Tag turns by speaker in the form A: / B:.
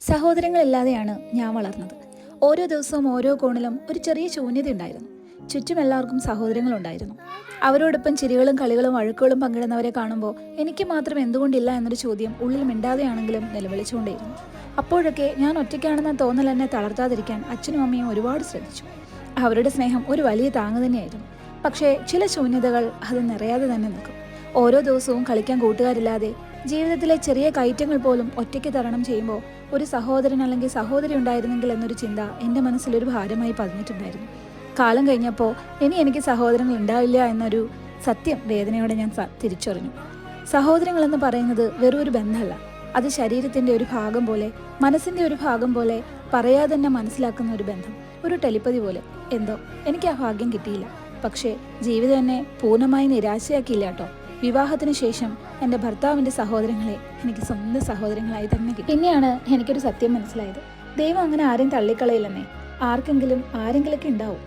A: സഹോദരങ്ങളില്ലാതെയാണ് ഞാൻ വളർന്നത്. ഓരോ ദിവസവും ഓരോ കോണിലും ഒരു ചെറിയ ശൂന്യത ഉണ്ടായിരുന്നു. ചുറ്റും എല്ലാവർക്കും സഹോദരങ്ങളുണ്ടായിരുന്നു. അവരോടൊപ്പം ചിരികളും കളികളും വഴക്കുകളും പങ്കിടുന്നവരെ കാണുമ്പോൾ എനിക്ക് മാത്രം എന്തുകൊണ്ടില്ല എന്നൊരു ചോദ്യം ഉള്ളിൽ മിണ്ടാതെയാണെങ്കിലും നിലവിളിച്ചുകൊണ്ടേയിരുന്നു. അപ്പോഴൊക്കെ ഞാൻ ഒറ്റയ്ക്കാണെന്ന തോന്നൽ എന്നെ തളർത്താതിരിക്കാൻ അച്ഛനും അമ്മയും ഒരുപാട് ശ്രദ്ധിച്ചു. അവരുടെ സ്നേഹം ഒരു വലിയ താങ്ങ് തന്നെയായിരുന്നു. പക്ഷേ ചില ശൂന്യതകൾ അത് നിറയാതെ തന്നെ നിൽക്കും. ഓരോ ദിവസവും കളിക്കാൻ കൂട്ടുകാരില്ലാതെ ജീവിതത്തിലെ ചെറിയ കയറ്റങ്ങൾ പോലും ഒറ്റയ്ക്ക് തരണം ചെയ്യുമ്പോൾ ഒരു സഹോദരൻ അല്ലെങ്കിൽ സഹോദരി ഉണ്ടായിരുന്നെങ്കിൽ എന്നൊരു ചിന്ത എൻ്റെ മനസ്സിലൊരു ഭാരമായി പതിഞ്ഞിട്ടുണ്ടായിരുന്നു. കാലം കഴിഞ്ഞപ്പോൾ എനിക്ക് സഹോദരങ്ങൾ ഉണ്ടാവില്ല എന്നൊരു സത്യം വേദനയോടെ ഞാൻ തിരിച്ചറിഞ്ഞു. സഹോദരങ്ങളെന്ന് പറയുന്നത് വെറും ഒരു ബന്ധമല്ല, അത് ശരീരത്തിൻ്റെ ഒരു ഭാഗം പോലെ, മനസ്സിൻ്റെ ഒരു ഭാഗം പോലെ, പറയാതെ തന്നെ മനസ്സിലാക്കുന്ന ഒരു ബന്ധം, ഒരു ടെലിപ്പതി പോലെ. എന്തോ എനിക്ക് ആ ഭാഗ്യം കിട്ടിയില്ല. പക്ഷേ ജീവിതം എന്നെ പൂർണ്ണമായി നിരാശയാക്കിയില്ല കേട്ടോ. വിവാഹത്തിന് ശേഷം എൻ്റെ ഭർത്താവിൻ്റെ സഹോദരങ്ങളെ എനിക്ക് സ്വന്തം സഹോദരങ്ങളായി തന്നെ കിട്ടി. പിന്നെയാണ് എനിക്കൊരു സത്യം മനസ്സിലായത്. ദൈവം അങ്ങനെ ആരെയും തള്ളിക്കളയില്ലെന്നേ. ആർക്കെങ്കിലും ആരെങ്കിലൊക്കെ ഉണ്ടാവും.